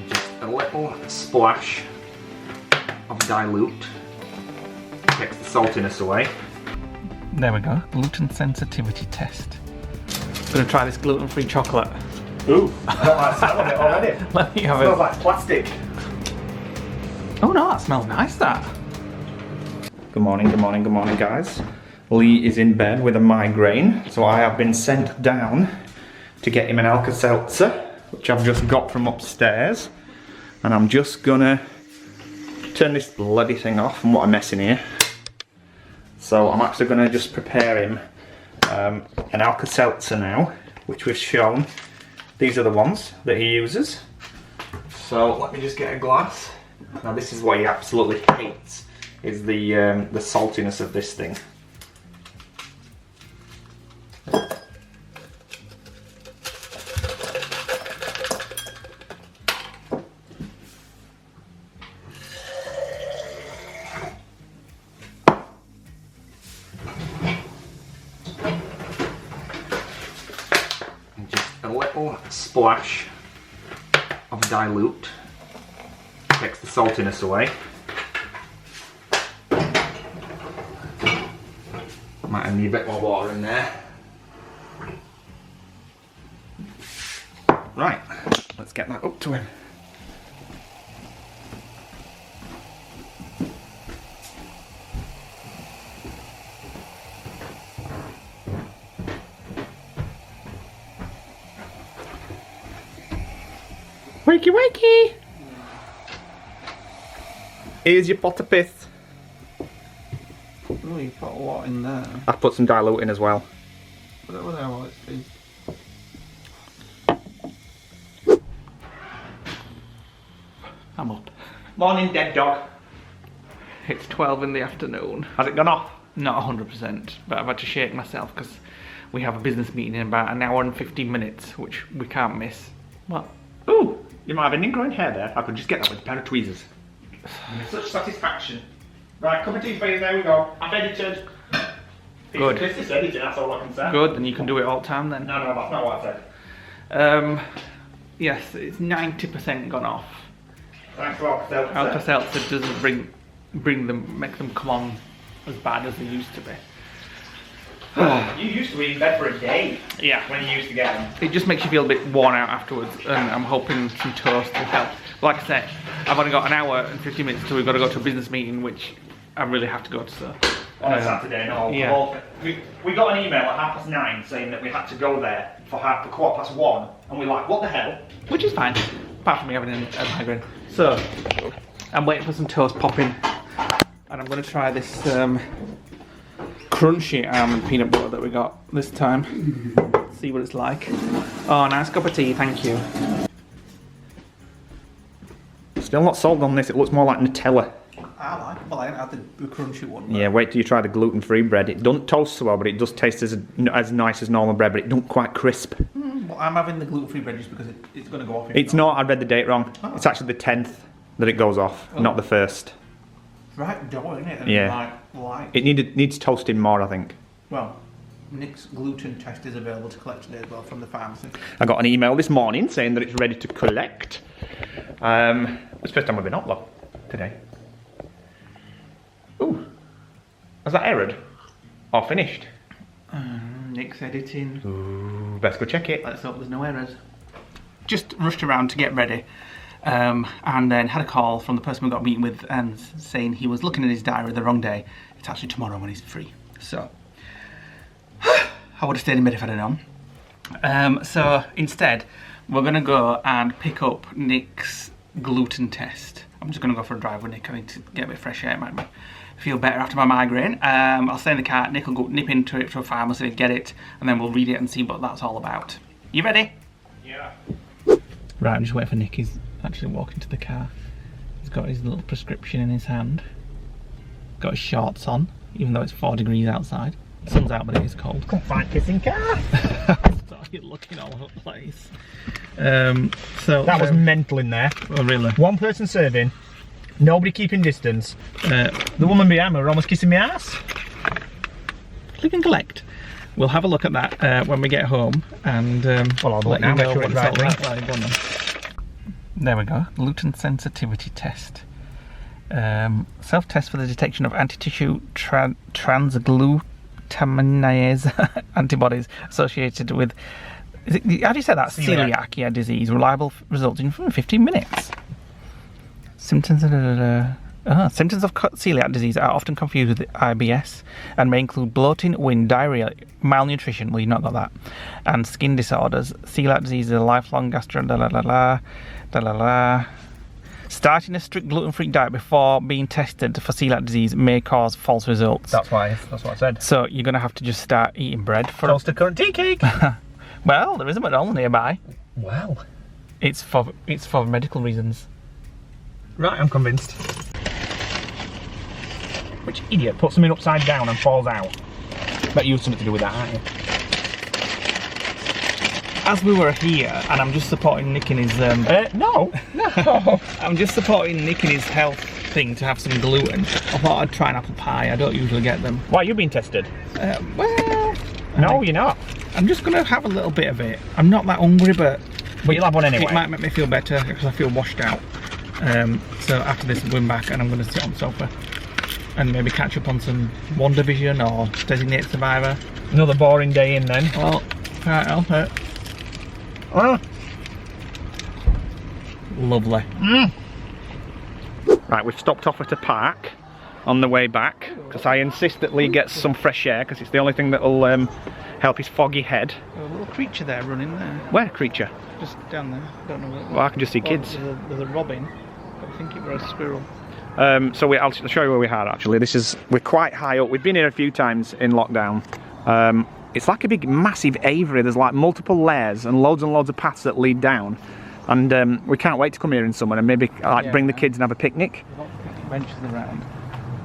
Just a little splash of dilute. Takes the saltiness away. There we go, gluten sensitivity test. I'm gonna try this gluten-free chocolate. Ooh, I don't like the smell of it already. Let me have It smells like plastic. Oh no, that smells nice, that. Good morning, good morning, good morning, guys. Lee is in bed with a migraine, so I have been sent down to get him an Alka-Seltzer, which I've just got from upstairs. And I'm just gonna turn this bloody thing off, and what a mess in here. So I'm actually gonna just prepare him an Alka-Seltzer now, which we've shown. These are the ones that he uses. So let me just get a glass. Now this is what he absolutely hates, is the saltiness of this thing. Just a little splash of dilute. Takes the saltiness away. Might need a bit more water in there. Right, let's get that up to him. Wakey wakey! Here's your pot of piss. Oh, you put a lot in there. I put some dilute in as well. Put it over there while it's been. I'm up. Morning, dead dog. It's 12 in the afternoon. Has it gone off? Not 100%, but I've had to shake myself because we have a business meeting in about an hour and 15 minutes, which we can't miss. What? Ooh, you might have an ingrowing hair there. I could just get that with a pair of tweezers. Such satisfaction. Right, cup of tea for you, there we go. I've edited. Good. This is edited, that's all I can say. Good, then you can do it all the time then. No, that's not what I said. Yes, it's 90% gone off. Thanks for Alka-Seltzer. Alka-Seltzer doesn't make them come on as bad as they used to be. You used to be in bed for a day. Yeah. When you used to get them. It just makes you feel a bit worn out afterwards, and I'm hoping some toast will help. Like I said, I've only got an hour and 50 minutes till we've got to go to a business meeting, which I really have to go to. So. On a Saturday, no. Yeah. Well, we got an email at 9:30 saying that we had to go there for 1:15, and we're like, what the hell? Which is fine, apart from me having a migraine. So, I'm waiting for some toast popping, and I'm going to try this crunchy almond peanut butter that we got this time. See what it's like. Oh, nice cup of tea, thank you. Still not sold on this, it looks more like Nutella. I like it. Well, I haven't had the crunchy one. Yeah, wait till you try the gluten-free bread. It doesn't toast so well, but it does taste as nice as normal bread, but it doesn't quite crisp. Well, I'm having the gluten-free bread just because it's going to go off. It's not, I read the date wrong. Oh. It's actually the 10th that it goes off, not the 1st. It's right dough, isn't it? And yeah. Light. It needs toasting more, I think. Well, Nick's gluten test is available to collect today as well from the pharmacy. I got an email this morning saying that it's ready to collect. It's the first time we've been up though, today. Ooh, has that errored? Or finished? Nick's editing. Ooh, best go check it. Let's hope there's no errors. Just rushed around to get ready. And then had a call from the person we got a meeting with and saying he was looking at his diary the wrong day. It's actually tomorrow when he's free. So, I would have stayed in bed if I'd have known. So instead, we're going to go and pick up Nick's gluten test. I'm just going to go for a drive with Nick. I need to get a bit of fresh air. It might make me feel better after my migraine. I'll stay in the car. Nick will go nip into it to a pharmacy, get it, and then we'll read it and see what that's all about. You ready? Yeah. Right, I'm just waiting for Nick. He's actually walking to the car. He's got his little prescription in his hand. Got his shorts on, even though it's 4 degrees outside. The sun's out, but it is cold. Come find kissing car. Started looking all over the place. So that was mental in there. Oh really? One person serving, nobody keeping distance. The woman behind me were almost kissing my ass. Click and collect. We'll have a look at that when we get home, and well, I'll do it now. Make sure it's right. There we go. Gluten sensitivity test. Self-test for the detection of anti-tissue transglutaminase antibodies associated with, how do you say that? Celiac disease. Reliable results in 15 minutes. Symptoms of celiac disease are often confused with IBS and may include bloating, wind, diarrhea, malnutrition, well, you've not got that, and skin disorders. Celiac disease is a lifelong Starting a strict gluten-free diet before being tested for celiac disease may cause false results. That's what I said. So you're going to have to just start eating bread for toast a currant tea cake. Well, there is a McDonald's nearby. Wow. It's for medical reasons. Right, I'm convinced. Which idiot puts something upside down and falls out? Bet you have something to do with that, aren't you? As we were here, and I'm just supporting Nick in his no. I'm just supporting Nick in his health thing to have some gluten. I thought I'd try an apple pie. I don't usually get them. Why, you being tested? Well, no, you're not. I'm just gonna have a little bit of it. I'm not that hungry, but you'll have one anyway. It might make me feel better because I feel washed out. So after this, I'm going back and I'm going to sit on the sofa and maybe catch up on some WandaVision or Designated Survivor. Another boring day in then. Well, can't help it. Lovely. Right, we've stopped off at a park on the way back because I insist that Lee gets some fresh air because it's the only thing that will help his foggy head. There's a little creature there running there. Where creature? Just down there. I don't know what. Well, I can just see kids. There's a robin. I think it was a squirrel. So I'll show you where we are actually. We're quite high up. We've been here a few times in lockdown. It's like a big massive aviary. There's like multiple layers and loads of paths that lead down. And we can't wait to come here in summer and maybe bring the kids and have a picnic. There's lots of picnic benches around.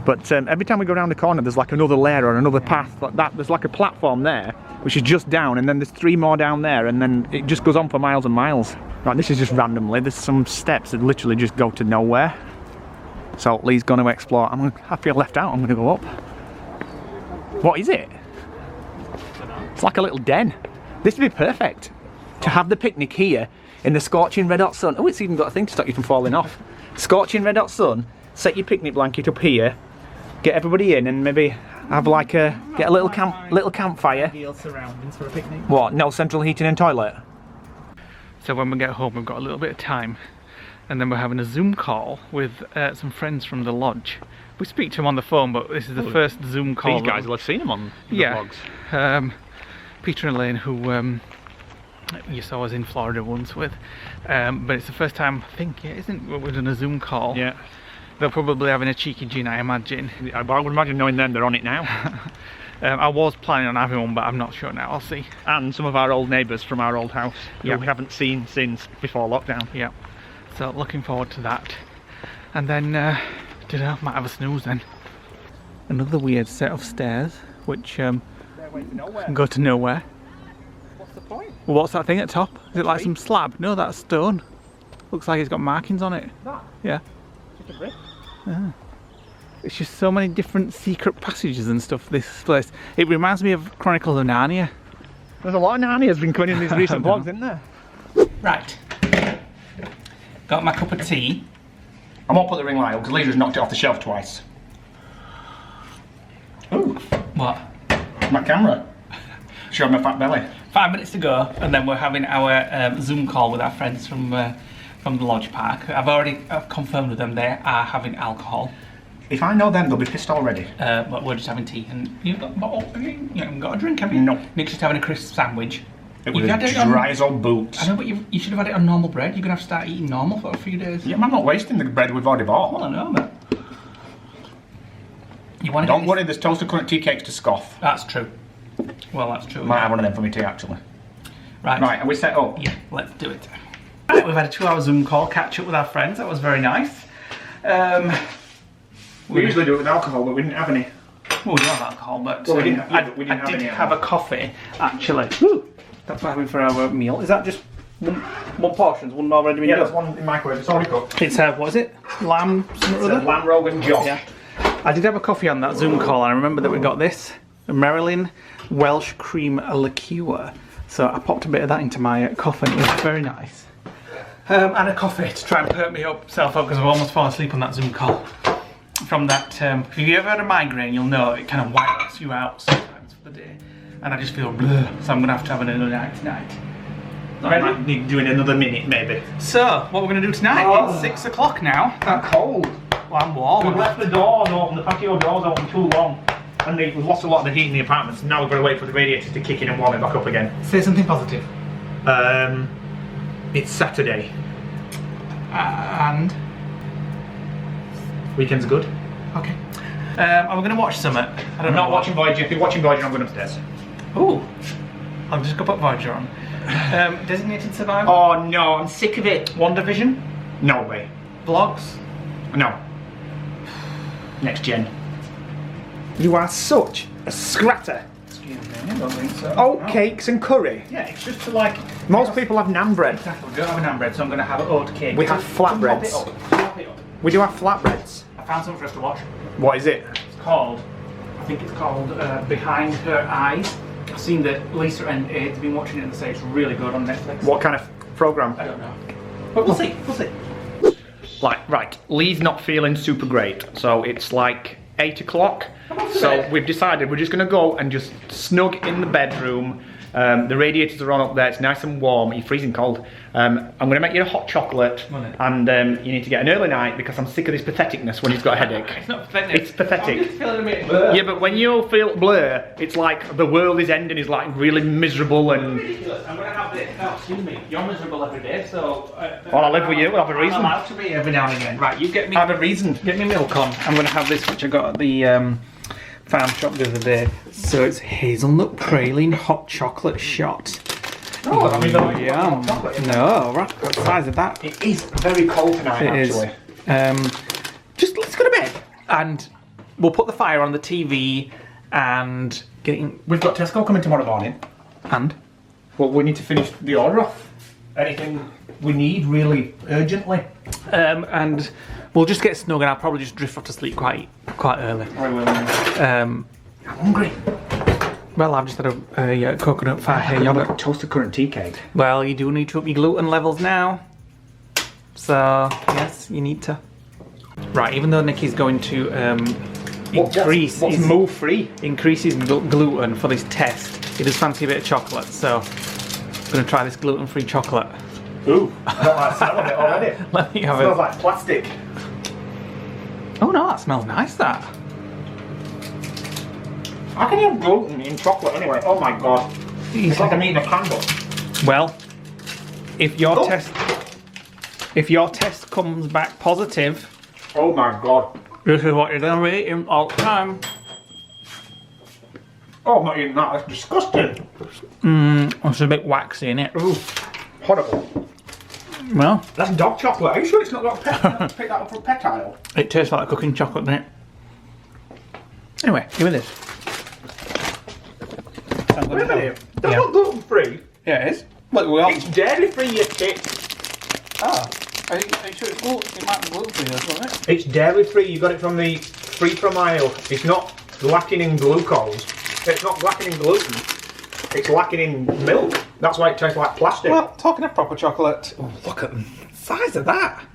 But every time we go around the corner there's like another layer or another path like that. There's like a platform there which is just down, and then there's 3 more down there, and then it just goes on for miles and miles. Right, this is just randomly. There's some steps that literally just go to nowhere. So Lee's going to explore. I feel left out. I'm going to go up. What is it? It's like a little den. This would be perfect to have the picnic here in the scorching red hot sun. Oh, it's even got a thing to stop you from falling off. Scorching red hot sun. Set your picnic blanket up here. Get everybody in and maybe have like get a little campfire. Ideal surroundings for a picnic. What? No central heating and toilet. So when we get home, we've got a little bit of time, and then we're having a Zoom call with some friends from the lodge. We speak to them on the phone, but this is the first Zoom call. These guys will have seen them on the vlogs. Peter and Elaine, who you saw us in Florida once with, but it's the first time, I think, isn't it? We're doing a Zoom call. Yeah. They're probably having a cheeky gin, I imagine. I would imagine knowing them, they're on it now. I was planning on having one, but I'm not sure now. I'll see. And some of our old neighbours from our old house who we haven't seen since before lockdown. Yeah. So looking forward to that. And then, might have a snooze then. Another weird set of stairs, which go to nowhere. What's the point? Well, what's that thing at top? Is it like some slab? No, that's stone. Looks like it's got markings on it. That? Yeah. Just a brick? Yeah. It's just so many different secret passages and stuff, this place. It reminds me of Chronicles of Narnia. There's a lot of Narnia's been coming in these recent vlogs, isn't there? Right. Got my cup of tea. I won't put the ring light up because Lee just knocked it off the shelf twice. Ooh. What? My camera. Showed my fat belly. 5 minutes to go, and then we're having our Zoom call with our friends from the lodge park. I've confirmed with them they are having alcohol. If I know them, they'll be pissed already. But we're just having tea, and you haven't got a drink, have you? No. Nick's just having a crisp sandwich. It was dry as old boots. I know, but you should have had it on normal bread. You're going to have to start eating normal for a few days. Yeah, I'm not wasting the bread we've already bought. Well, I know, but... Don't worry, there's toasted currant tea cakes to scoff. That's true. Well, that's true. Might have one of them for me tea, actually. Right. Right, are we set up? Yeah, let's do it. Right, we've had a 2-hour Zoom call, catch up with our friends. That was very nice. We usually do it with alcohol, but we didn't have any. Well, we do have alcohol, but well, we didn't I did have a coffee, actually. Woo! That's what we're having for our meal. Is that just one portion? One already been done? Yeah, there's one in the microwave. It's already cooked. It's, what is it? Lamb something or other? Lamb Rogan Josh. Yeah. I did have a coffee on that Zoom call, and I remember that we got this. A Maryland Welsh cream liqueur. So I popped a bit of that into my coffee, and it was very nice. And a coffee to try and perk me up, self up, because I've almost fallen asleep on that Zoom call. From that, if you've ever had a migraine, you'll know it kind of wipes you out sometimes for the day. And I just feel bleh, so I'm going to have another night tonight. I might need doing another minute, maybe. So, what we're going to do tonight, it's 6 o'clock now. I'm cold. Well, I'm warm. We've left the doors open, the patio doors open too long. And we've lost a lot of the heat in the apartment, so now we've got to wait for the radiators to kick in and warm it back up again. Say something positive. It's Saturday. And? Weekend's good. Okay. Are we going to watch something? I'm not watching Voyager. If you're watching Voyager, I'm going upstairs. Ooh. I'll just go put Voyager on. Designated Survivor? Oh no, I'm sick of it. WandaVision? No way. Vlogs? No. Next Gen. You are such a scratter. Excuse me, I don't think so. Oat cakes and curry. Yeah, it's just to like... Most people have naan bread. Exactly, we don't have a naan bread, so I'm going to have oat cake. We have flatbreads. Swap it up. We do have flatbreads. I found something for us to watch. What is it? It's called, I think it's called Behind Her Eyes. I've seen that Lisa and Aid's been watching it and they say it's really good on Netflix. What kind of program? I don't know. But we'll see, we'll see. Right, Lee's not feeling super great, so it's like 8 o'clock. So we've decided we're just gonna go and just snug in the bedroom. The radiators are on up there, it's nice and warm, you're freezing cold. I'm gonna make you a hot chocolate, and you need to get an early night because I'm sick of this patheticness when he's got a headache. It's not pathetic. It's pathetic. I'm just feeling a bit blur. Yeah, but when you feel blur, it's like the world is ending, is like really miserable and... Ridiculous. I'm gonna have this. Oh, excuse me. You're miserable every day, so... Well, I live with you, we'll have a reason. I'm allowed to be every now and again. Right, you get me... I have a reason. Get me milk on. I'm gonna have this, which I got at the farm shop the other day. So it's hazelnut praline hot chocolate shot. Oh, I mean, yum. No, right, what size of that? It is very cold tonight, actually. Just let's go to bed. And we'll put the fire on the TV and getting... We've got Tesco coming tomorrow morning. And? Well, we need to finish the order off. Anything we need really urgently. And we'll just get snug and I'll probably just drift off to sleep quite early. I'm hungry. Well, I've just had a coconut fat yogurt. Toasted currant tea cake. Well, you do need to up your gluten levels now. So, yes, you need to. Right, even though Nikki's going to increase his gluten for this test, he does fancy a bit of chocolate, so I'm going to try this gluten-free chocolate. Ooh, I don't like the smell of it already. Let me have it. Smells like plastic. Oh no, that smells nice, that. How can you have gluten in chocolate anyway? Oh my god. It's like I'm eating a candle. Well, if your test comes back positive, oh my god. this is what you're gonna be eating all the time. Oh, I'm not eating that. That's disgusting. It's a bit waxy in it. Ooh, horrible. Well, that's dog chocolate. Are you sure it's not got pet? Pick that up from pet aisle. it tastes like cooking chocolate, doesn't it? Anyway, give me this. Wait a minute. That's not gluten free. Yeah, it is. Look, we all... It's dairy free, you tit. Oh, are you sure it's gluten? It might be gluten free, isn't it? It's dairy free. You got it from the free from aisle. It's not lacking in glucose. It's not lacking in gluten. It's lacking in milk. That's why it tastes like plastic. Well, talking of proper chocolate, oh, look at the size of that.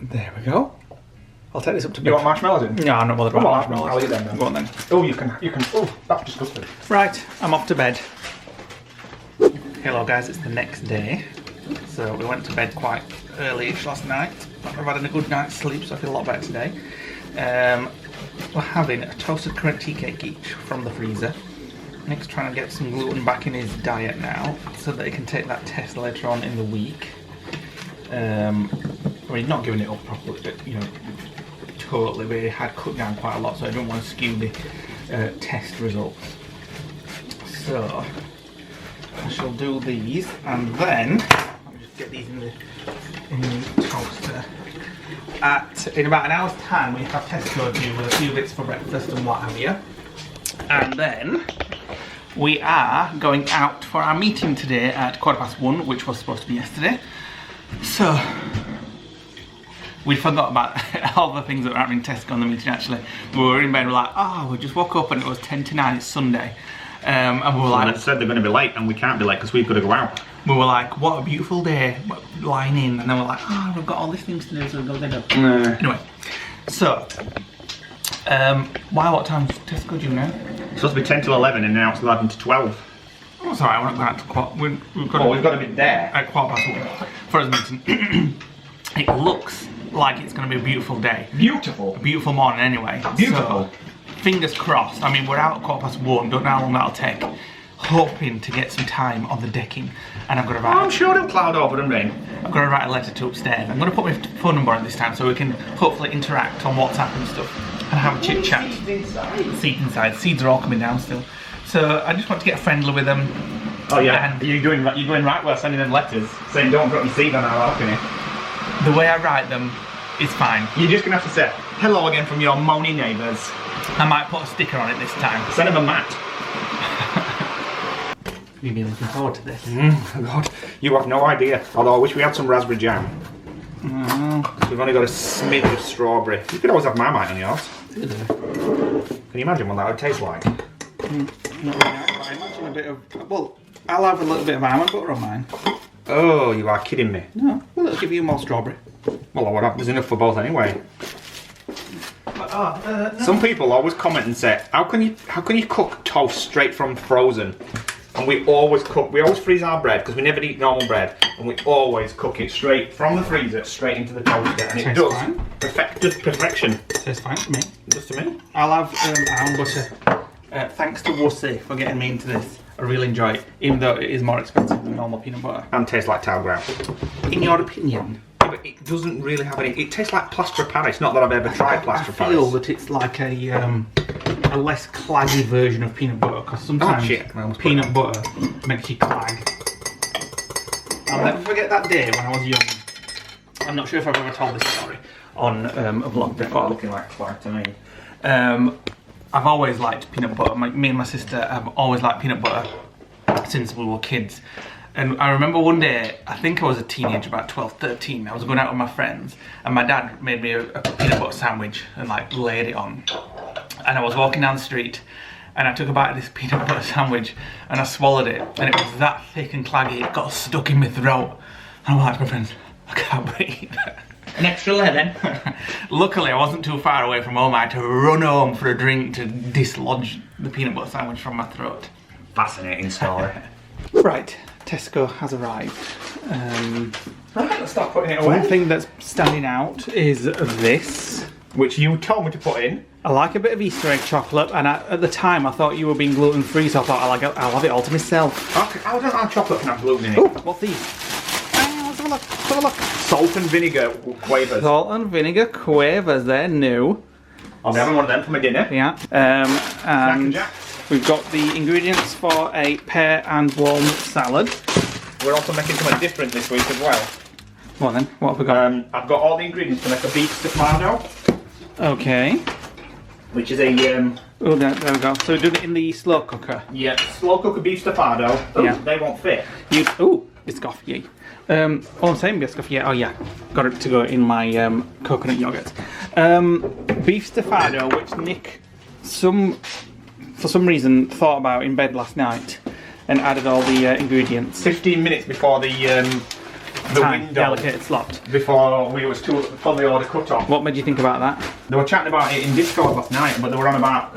There we go. I'll take this up to bed. You want marshmallows in? No, I'm not bothered about marshmallows. I'll eat them then. Go on then. Oh, you can. Oh, that's disgusting. Right, I'm off to bed. Hello guys, it's the next day. So we went to bed quite early-ish last night. I've had a good night's sleep, so I feel a lot better today. We're having a toasted currant tea cake each from the freezer. Nick's trying to get some gluten back in his diet now, so that he can take that test later on in the week. Well, he's not giving it up properly, but you know, totally. We had cut down quite a lot, so I don't want to skew the test results. So I shall do these, and then I'll just get these in the toaster. In about an hour's time, we have Tesco due with a few bits for breakfast and what have you. And then we are going out for our meeting today at 1:15, which was supposed to be yesterday. So we forgot about all the things that were happening in Tesco on the meeting actually. We were in bed, we were like, oh, we just woke up and it was 10 to 9, it's Sunday. And we were like... They said they're going to be late and we can't be late because we've got to go out. we were like, what a beautiful day, lying in, and then we're like, oh, we've got all these things to do, so we'll go there. Anyway, so, what time's Tesco due now? It's supposed to be 10 till 11 and now it's 11 to 12. Oh, sorry, we're not going to quarter. We've got to be there at 1:15 for us meeting. It looks like it's going to be a beautiful day. Beautiful. A beautiful morning anyway. Beautiful. So, fingers crossed. I mean, we're out at 1:15. Don't know how long that'll take. Hoping to get some time on the decking, and I've got to write. I'm sure it'll cloud over and rain. I've got to write a letter to upstairs. I'm going to put my phone number on this time so we can hopefully interact on WhatsApp and stuff and have a chit chat. Seeds inside. Seeds are all coming down still. So I just want to get friendly with them. Oh yeah. And you're doing right well sending them letters saying don't drop your seed on our balcony. The way I write them is fine. You're just gonna have to say hello again from your moany neighbours. I might put a sticker on it this time. Send them a mat. You've been looking forward to this. Oh God, you have no idea. Although I wish we had some raspberry jam. We've only got a smidge of strawberry. You could always have Marmite on yours. Can you imagine what that would taste like? Not really, I imagine a bit of. Well, I'll have a little bit of almond butter on mine. Oh, you are kidding me. No, well, it'll give you more strawberry. Well, there's enough for both anyway. But, no. Some people always comment and say, how can you cook toast straight from frozen? And we always freeze our bread because we never eat normal bread, and we always cook it straight from the freezer straight into the toaster, and it does perfection. Tastes fine to me. Just to me. I'll have almond butter. Thanks to Wussy for getting me into this. I really enjoy it, even though it is more expensive than normal peanut butter. And tastes like towel ground. In your opinion? Yeah, but it doesn't really have any. It tastes like plaster of Paris. Not that I've ever tried plaster of Paris. I feel that it's like a less claggy version of peanut butter, because sometimes peanut butter makes you clag. I'll never forget that day when I was young. I'm not sure if I've ever told this story on a vlog before. Looking like clag to me. I've always liked peanut butter. Me and my sister have always liked peanut butter since we were kids. And I remember one day, I think I was a teenager, about 12, 13, I was going out with my friends, and my dad made me a peanut butter sandwich and like laid it on. And I was walking down the street, and I took a bite of this peanut butter sandwich, and I swallowed it, and it was that thick and claggy, it got stuck in my throat. And I'm like to my friends, I can't breathe. An extra layer then. Luckily, I wasn't too far away from home. I had to run home for a drink to dislodge the peanut butter sandwich from my throat. Fascinating story. Right, Tesco has arrived. Right, let's start putting it away. One thing that's standing out is this, which you told me to put in. I like a bit of Easter egg chocolate, and at the time I thought you were being gluten free, so I thought I'll have it all to myself. Okay, I don't know chocolate can have gluten in it. Ooh, what's these? Let's have a look. Let's have a look. Salt and vinegar quavers. Salt and vinegar quavers. They're new. I'll be having one of them for my dinner. Yeah. And we've got the ingredients for a pear and walnut salad. We're also making something different this week as well. What then? What have we got? I've got all the ingredients to make a beef stufado. Okay. Which is a oh, there we go. So we're doing it in the slow cooker. Yeah, slow cooker beef stufado. Ooh, yeah. They won't fit. Oh, biscoff, all I'm saying, biscoff, yeah. Oh yeah, got it to go in my coconut yogurt. Beef stufado, which Nick for some reason thought about in bed last night and added all the ingredients. 15 minutes before the window, the allocated slot. Before we was too for the order cut off. What made you think about that? They were chatting about it in Discord last night, but they were on about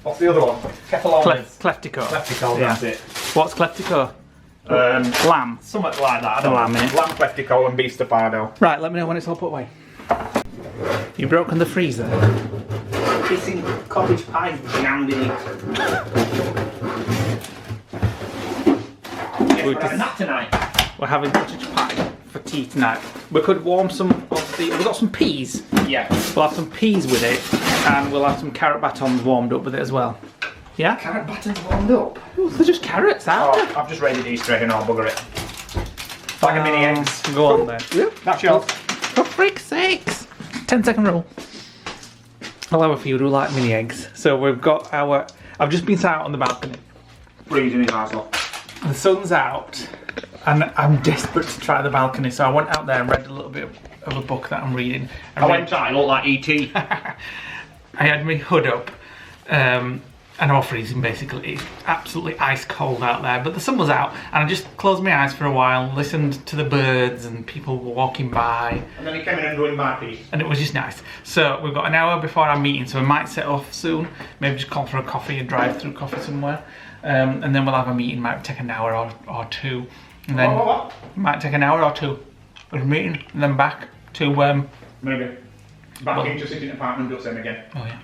what's the other one? Cleftico. Cleftico, yeah. That's it. What's Cleftico? Lamb. Something like that. I don't know. Lamb Cleftico and beef stufado. Right, let me know when it's all put away. You've broken the freezer. Kissing cottage pie jammed in it. We're having that tonight. We're having cottage pie for tea tonight. We could warm some of the. We've got some peas. Yeah. We'll have some peas with it, and we'll have some carrot batons warmed up with it as well. Yeah? Carrot batons warmed up? Oh, they're just carrots, aren't they? I've just raided Easter egg and I'll bugger it. Bag of mini eggs. Go on then. That's yours. For frick's sakes! 10-second rule. I'll have a few who like mini eggs. So we've got our. I've just been sat out on the balcony. Freezing his ass off. The sun's out, and I'm desperate to try the balcony. So I went out there and read a little bit of a book that I'm reading. I went out, I look like E.T. I had my hood up, and and I'm freezing basically. It's absolutely ice cold out there, but the sun was out and I just closed my eyes for a while, listened to the birds and people were walking by. And then he came in and ruined my piece. And it was just nice. So we've got an hour before our meeting, so we might set off soon. Maybe just call for a coffee, a drive-through coffee somewhere. And then we'll have a meeting, might take an hour or two. And then might take an hour or two for a meeting, and then back to... Maybe. Back into sitting apartment, do the same again. Oh yeah.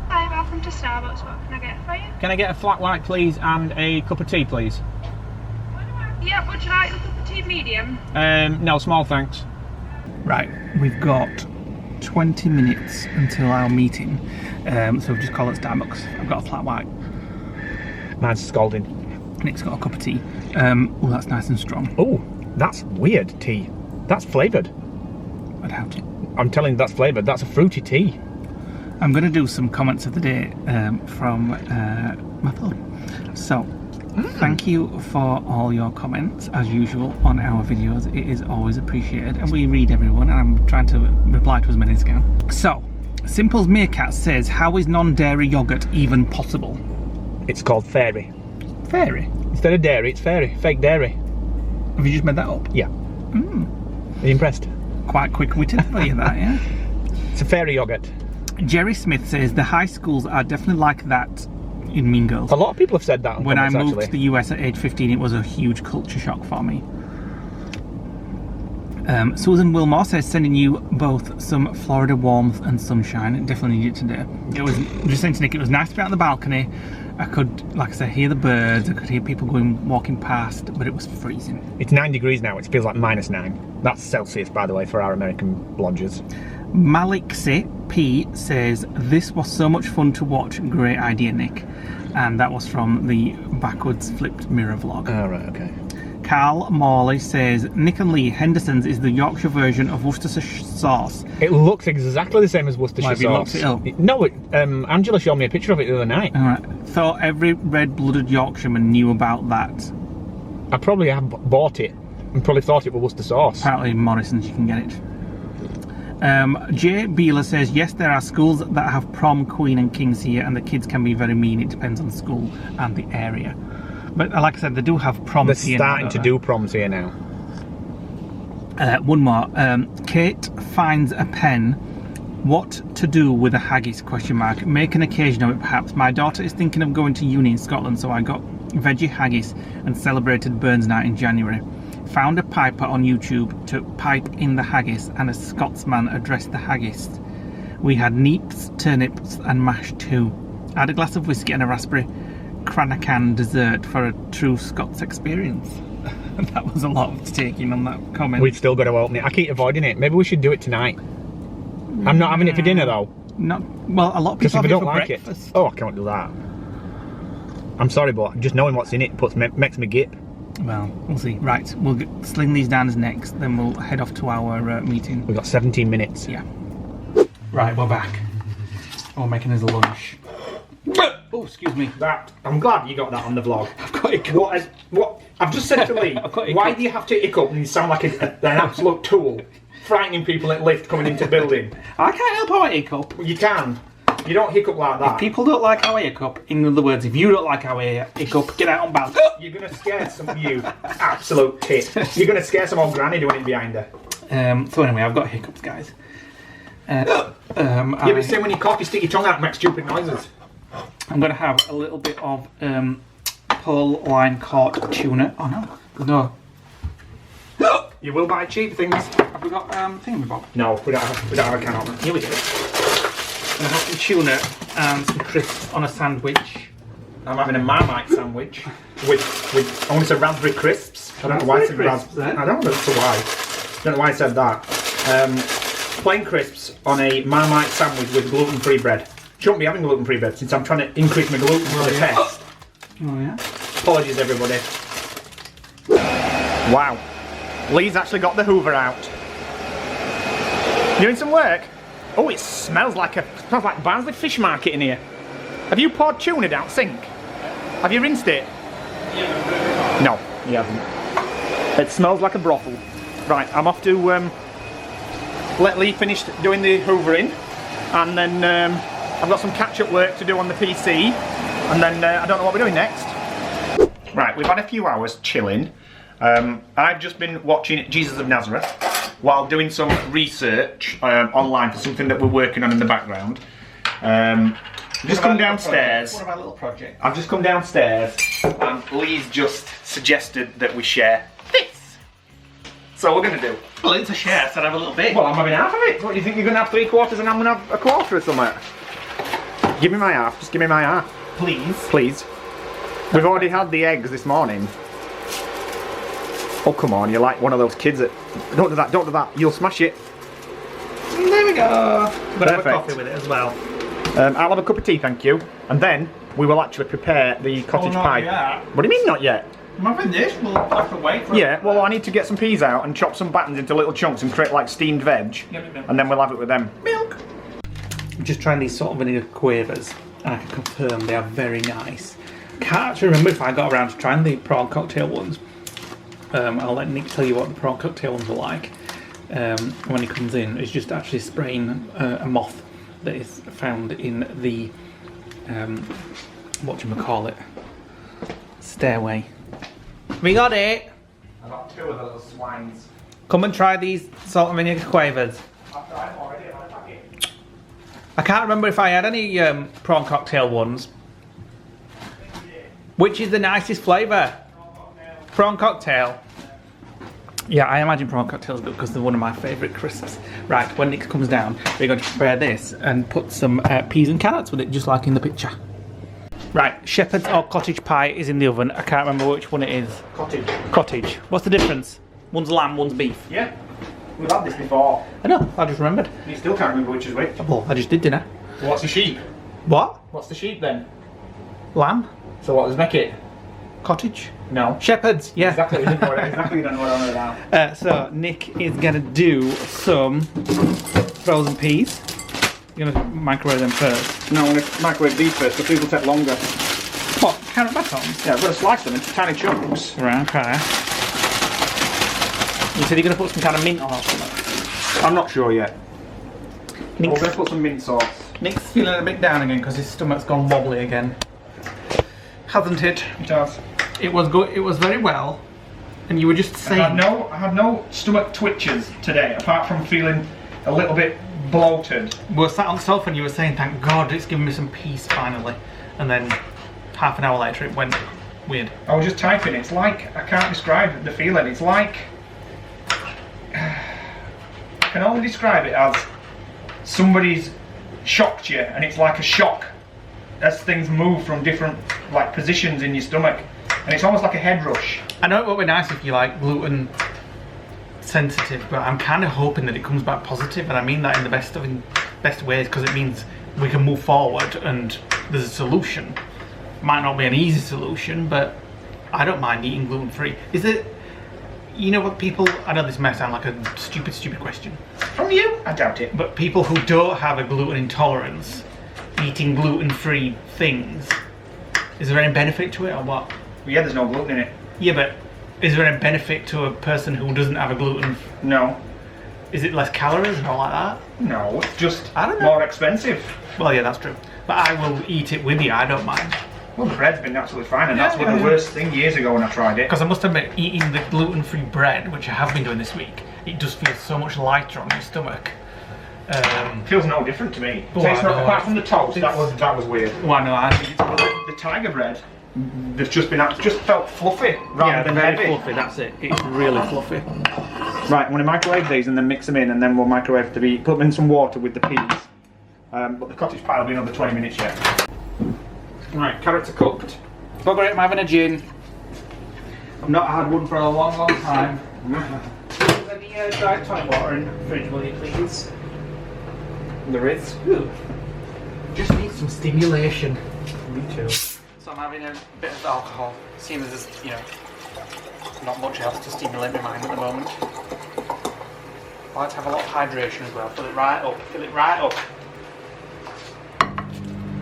Hi, welcome to Starbucks. What can I get for you? Can I get a flat white, please, and a cup of tea, please? Yeah, would you like a cup of tea medium? No, small, thanks. Right, we've got 20 minutes until our meeting, so we'll just call it Starbucks. I've got a flat white. Mine's scalding. Nick's got a cup of tea. Oh, that's nice and strong. Oh, that's weird tea. That's flavoured. I doubt it. I'm telling you, that's flavoured. That's a fruity tea. I'm going to do some comments of the day from my phone. So, thank you for all your comments, as usual, on our videos. It is always appreciated, and we read everyone, and I'm trying to reply to as many as I can. So, Simple's Meerkat says, how is non-dairy yoghurt even possible? It's called fairy. Fairy? Instead of dairy, it's fairy. Fake dairy. Have you just made that up? Yeah. Are you impressed? Quite quick-witted for you, that, yeah? It's a fairy yoghurt. Jerry Smith says, the high schools are definitely like that in Mean Girls. A lot of people have said that on When I comments, moved to the US at age 15, it was a huge culture shock for me. Susan Wilmore says, sending you both some Florida warmth and sunshine. It definitely needed today. It was, just saying to Nick, it was nice to be out on the balcony. I could, like I said, hear the birds. I could hear people walking past, but it was freezing. It's 9 degrees now. It feels like -9. That's Celsius, by the way, for our American lodgers. Maliksi P says, this was so much fun to watch. Great idea, Nick. And that was from the backwards flipped mirror vlog. Oh, right, okay. Carl Morley says, Nick and Lee, Henderson's is the Yorkshire version of Worcestershire sauce. It looks exactly the same as Worcestershire Why, have you sauce. looked it up? No, Angela showed me a picture of it the other night. Alright, thought every red-blooded Yorkshireman knew about that. I probably have bought it and probably thought it was Worcester sauce. Apparently Morrison's you can get it. Jay Beeler says, yes, there are schools that have prom, queen and kings here, and the kids can be very mean. It depends on the school and the area. But like I said, they do have proms here. They're starting to do proms here now. One more. Kate finds a pen. What to do with a haggis, question mark. Make an occasion of it, perhaps. My daughter is thinking of going to uni in Scotland, so I got veggie haggis and celebrated Burns Night in January. Found a piper on YouTube to pipe in the haggis, and a Scotsman addressed the haggis. We had neeps, turnips and mash too. I had a glass of whiskey and a raspberry Cranachan dessert for a true Scots experience. That was a lot to take in on that comment. We've still got to open it. I keep avoiding it. Maybe we should do it tonight. I'm not having it for dinner though. Not well. A lot of people Because if I have it don't for like breakfast. it, oh, I can't do that. I'm sorry, but just knowing what's in it makes me gip. Well, we'll see. Right, we'll sling these down as next, then we'll head off to our meeting. We've got 17 minutes. Yeah. Right, we're back. We're making us a lunch. Oh, excuse me. That, I'm glad you got that on the vlog. I've got it. What I've just said to Lee, why do you have to hiccup and you sound like an absolute tool? Frightening people at lift coming into building. I can't help how I hiccup. You can. You don't hiccup like that. People don't like how I hiccup. In other words, if you don't like how I hiccup, get out on balance. You're going to scare some of you. Absolute tit. You're going to scare some old granny doing it behind her. So anyway, I've got hiccups, guys. Yeah, but say when you cough, you stick your tongue out and make stupid noises. I'm going to have a little bit of pearl line caught tuna. Oh no. No. You will buy cheap things. Have we got thingamabob? No, we don't have a can opener. Here we go. I'm going to have some tuna and some crisps on a sandwich. I'm having a Marmite sandwich with only some raspberry crisps. I don't know why I said raspberry. I don't know why. I don't know why I said that. Plain crisps on a Marmite sandwich with gluten-free bread. Shouldn't be having gluten-free bread since I'm trying to increase my gluten for the test. Oh yeah. Apologies, everybody. Wow. Lee's actually got the Hoover out. Doing some work? Oh, it smells like Barnsley Fish Market in here. Have you poured tuna down the sink? Have you rinsed it? Yeah. No, you haven't. It smells like a brothel. Right, I'm off to let Lee finish doing the hoovering, and then I've got some catch-up work to do on the PC, and then I don't know what we're doing next. Right, we've had a few hours chilling. I've just been watching Jesus of Nazareth while doing some research online for something that we're working on in the background. Just come downstairs. One of our little projects. I've just come downstairs and Lee's just suggested that we share this. So we're going to do. Well, it's a share, so I'd have a little bit. Well, I'm having half of it. What, do you think you're going to have 3/4 and I'm going to have a quarter or something? Give me my half. Just give me my half. Please. Please. We've already had the eggs this morning. Oh, come on. You're like one of those kids that... Don't do that. Don't do that. You'll smash it. There we go. We'll have a Perfect. coffee with it as well. I'll have a cup of tea, thank you. And then we will actually prepare the cottage not pie. yet. What do you mean not yet? I'm having this. We'll have to wait for it. Yeah, well, I need to get some peas out and chop some battens into little chunks and create like steamed veg. Yep. And then we'll have it with them. Milk. I'm just trying these salt and vinegar quavers, and I can confirm they are very nice. Can't actually remember if I got around to trying the prawn cocktail ones. I'll let Nick tell you what the prawn cocktail ones are like. When he comes in, it's just actually spraying a moth that is found in the whatchamacallit, stairway. We got it. I got 2 of the little swines. Come and try these salt and vinegar quavers. I've tried them already in my packet. I can't remember if I had any prawn cocktail ones. Which is the nicest flavour? Prawn cocktail. Yeah, I imagine prawn cocktails good because they're one of my favourite crisps. Right, when Nick comes down, we're going to prepare this and put some peas and carrots with it, just like in the picture. Right, shepherd's or cottage pie is in the oven. I can't remember which one it is. Cottage. Cottage. What's the difference? One's lamb, one's beef. Yeah. We've had this before. I know, I just remembered. You still can't remember which is which. Well, I just did, didn't I? What's the sheep? What? What's the sheep then? Lamb? So what does make it? Cottage? No. Shepherds, yeah. Exactly, you don't know what I'm about. So Nick is gonna do some frozen peas. You're gonna microwave them first. No, I'm going to microwave these first because these will take longer. What? Carrot batons? Yeah, I've got to slice them into tiny chunks. Right, okay. You said you're gonna put some kind of mint on or something. I'm not sure yet. We're Nick's, going to put some mint sauce. Nick's feeling a bit down again because his stomach's gone wobbly again. Hasn't it? It does. It was good. It was very well. And you were just saying. I had no stomach twitches today, apart from feeling a little bit bloated. We were sat on the sofa and you were saying, thank God it's given me some peace finally. And then half an hour later it went weird. I was just typing. It's like, I can't describe the feeling. It's like, I can only describe it as somebody's shocked you, and it's like a shock as things move from different like positions in your stomach, and it's almost like a head rush. I know it would be nice if you like gluten sensitive, but I'm kind of hoping that it comes back positive, and I mean that in the best ways, because it means we can move forward and there's a solution. Might not be an easy solution, but I don't mind eating gluten free. Is it? You know what people? I know this may sound like a stupid question From you? I doubt it. but people who don't have a gluten intolerance eating gluten free things, is there any benefit to it or what? Yeah, there's no gluten in it. Yeah, but is there any benefit to a person who doesn't have a gluten? No. Is it less calories and all like that? No, it's just I don't know. more expensive. Well, yeah, that's true. But I will eat it with you. I don't mind. Well, the bread's been absolutely fine, and Yeah, that's one yeah, of the yeah. worst thing years ago when I tried it. Because I must admit, eating the gluten-free bread, which I have been doing this week, it does feel so much lighter on your stomach. Feels no different to me. Well, Tastes I not, know. apart from the toast, that was weird. Well, no, I think it's The tiger bread, they've just felt fluffy rather than very heavy. fluffy. That's it. It's really fluffy. Right, I'm going to microwave these and then mix them in, and then we'll microwave to put them in some water with the peas. But the cottage pie will be another 20 minutes yet. Right, carrots are cooked. Bugger it, I'm having a gin. I've not had one for a long time. Is there any dry toilet water in the fridge, will you please? There is. Ooh. Just need some stimulation. Me too. So I'm having a bit of alcohol, seeing as there's, you know, not much else to stimulate my mind at the moment. I like to have a lot of hydration as well. Fill it right up. Fill it right up.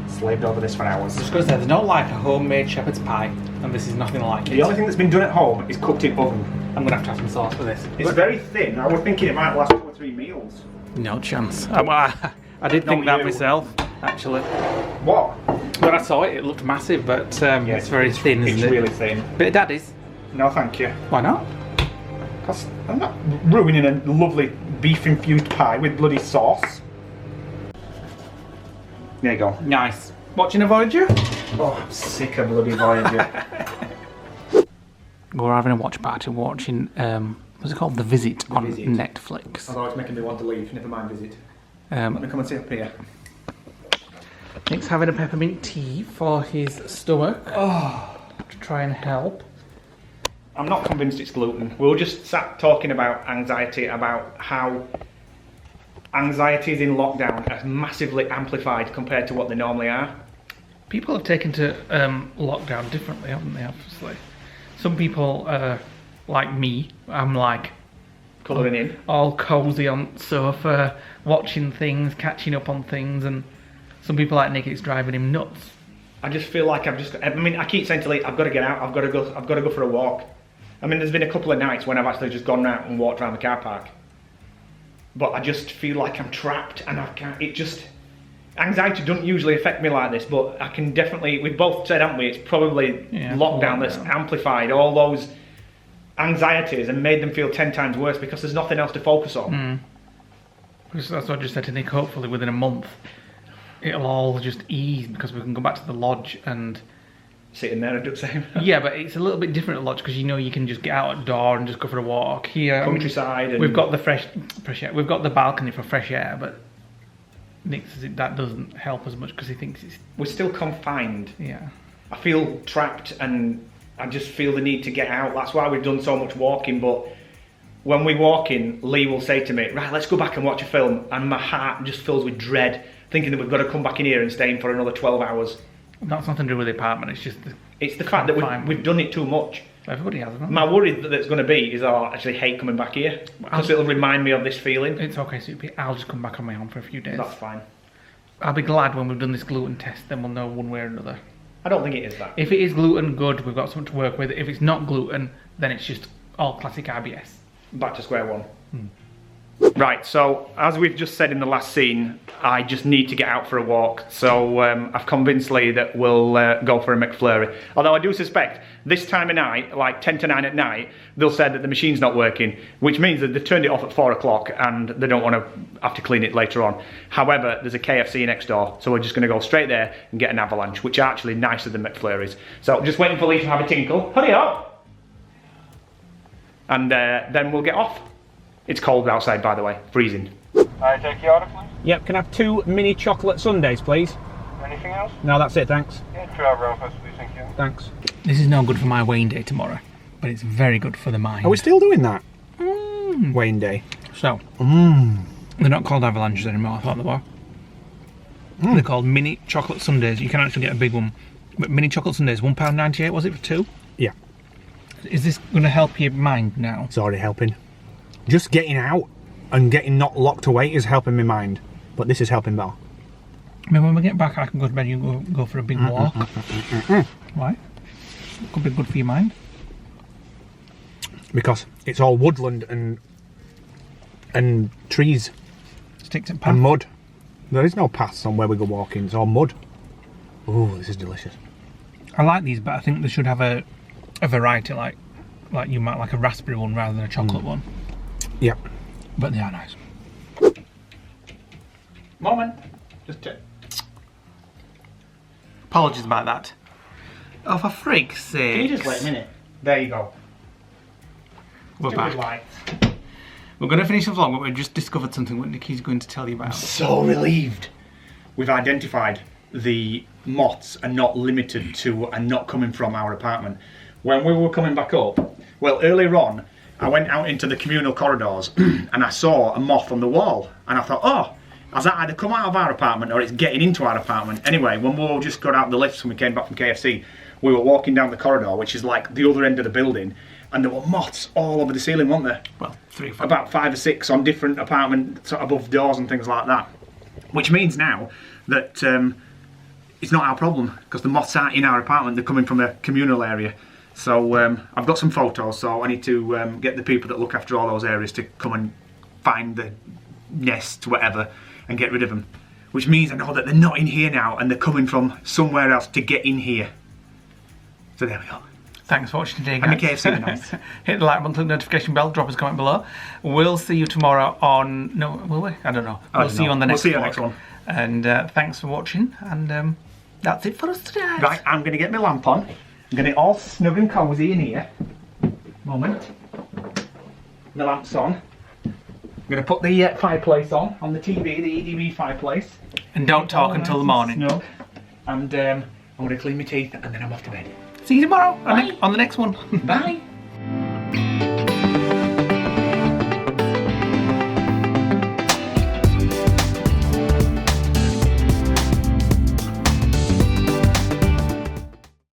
Slaved over this for hours. Just going to say, there's no like a homemade shepherd's pie, and this is nothing like it. The only thing that's been done at home is cooked in oven. I'm going to have some sauce for this. It's very thin. I was thinking it might last 2 or 3 meals. No chance. I did think Not that you. myself, actually. What? Well, When I saw it, it looked massive, but it's very thin, isn't it? It's really thin. Bit of daddy's. No, thank you. Why not? Because I'm not ruining a lovely beef-infused pie with bloody sauce. There you go. Nice. Watching a Voyager? Oh, I'm sick of bloody Voyager. We're having a watch party watching, what's it called? The Visit on Visit. Netflix. Although it's making me want to leave, never mind Visit. Let me come and sit up here. Nick's having a peppermint tea for his stomach. Oh, to try and help. I'm not convinced it's gluten. We were just sat talking about anxiety, about how anxieties in lockdown are massively amplified compared to what they normally are. People have taken to lockdown differently, haven't they, obviously? Some people, like me, I'm like... Colouring in. All cosy on the sofa, watching things, catching up on things, and some people like Nick, it's driving him nuts. I just feel like I keep saying to Lee, I've got to get out, I've got to go for a walk. I mean, there's been a couple of nights when I've actually just gone out and walked around the car park. But I just feel like I'm trapped and anxiety doesn't usually affect me like this, but I can definitely, we've both said, haven't we, it's probably lockdown that's amplified all those anxieties and made them feel 10 times worse because there's nothing else to focus on. That's what I just said to Nick, hopefully within a month it'll all just ease because we can go back to the lodge and... Sitting there and do the same. Yeah, but it's a little bit different at lodge because you can just get out at the door and just go for a walk. Here, countryside. We've got the fresh air. We've got the balcony for fresh air, but Nick says that doesn't help as much because he thinks it's... We're still confined. Yeah. I feel trapped and I just feel the need to get out. That's why we've done so much walking, but when we walk in, Lee will say to me, right, let's go back and watch a film, and my heart just fills with dread, thinking that we've got to come back in here and stay in for another 12 hours. That's nothing to do with the apartment, it's just... It's the fact that we've done it too much. Everybody has, hasn't it? My worry that's going to be is I actually hate coming back here, because it'll remind me of this feeling. It's okay, Soupy, I'll just come back on my own for a few days. That's fine. I'll be glad when we've done this gluten test, then we'll know one way or another. I don't think it is that. If it is gluten, good, we've got something to work with. If it's not gluten, then it's just all classic IBS. Back to square one. Right, so as we've just said in the last scene, I just need to get out for a walk. So I've convinced Lee that we'll go for a McFlurry. Although I do suspect this time of night, like 10 to 9 at night, they'll say that the machine's not working, which means that they turned it off at 4 o'clock and they don't want to have to clean it later on. However, there's a KFC next door, so we're just going to go straight there and get an avalanche, which are actually nicer than McFlurries. So just waiting for Lee to have a tinkle. Hurry up! And then we'll get off. It's cold outside, by the way, freezing. I take your order, please. Yep, can I have 2 mini chocolate sundaes, please? Anything else? No, that's it, thanks. Yeah, 2 hour breakfast, please, thank you. Thanks. This is no good for my weighing day tomorrow, but it's very good for the mind. Are we still doing that? Weighing day. So, they're not called avalanches anymore, I thought they were. They're called mini chocolate sundaes. You can actually get a big one. But mini chocolate sundaes, £1.98, was it, for 2? Yeah. Is this going to help your mind now? It's already helping. Just getting out and getting not locked away is helping my mind. But this is helping better. I mean, when we get back, I can go to bed and you go for a big walk. Why? It could be good for your mind. Because it's all woodland and trees Sticks and path. and mud. There is no paths on where we go walking, it's all mud. Oh, this is delicious. I like these, but I think they should have a variety, like you might like a raspberry one rather than a chocolate one. Yep. But they are nice. Moment. Just Apologies about that. Oh, for freak's sake. Can you just wait a minute? There you go. We're back. Lights. We're going to finish the vlog, but we've just discovered something that Nikki's going to tell you about. So relieved. We've identified the moths are not limited to and not coming from our apartment. When we were coming back up, well, earlier on, I went out into the communal corridors and I saw a moth on the wall. And I thought, oh, has that either come out of our apartment or it's getting into our apartment? Anyway, when we all just got out the lifts when we came back from KFC, we were walking down the corridor, which is like the other end of the building, and there were moths all over the ceiling, weren't there? Well, 3 or 4. About 5 or 6 on different apartments above doors and things like that. Which means now that it's not our problem, because the moths aren't in our apartment, they're coming from a communal area. So I've got some photos, so I need to get the people that look after all those areas to come and find the nests, whatever, and get rid of them. which means I know that they're not in here now and they're coming from somewhere else to get in here. So there we go. Thanks for watching today, And the guys. KFC nice. Hit the like button, click the notification bell, drop us a comment below. We'll see you tomorrow on... No, will we? I don't know. We'll see you on the next one. And thanks for watching. And that's it for us today. Right, I'm going to get my lamp on. I'm going to get all snug and cosy in here. Moment. The lamp's on. I'm going to put the fireplace on the TV, the EDB fireplace. And don't talk until the morning. Snug. And I'm going to clean my teeth and then I'm off to bed. See you tomorrow on the next one. Bye.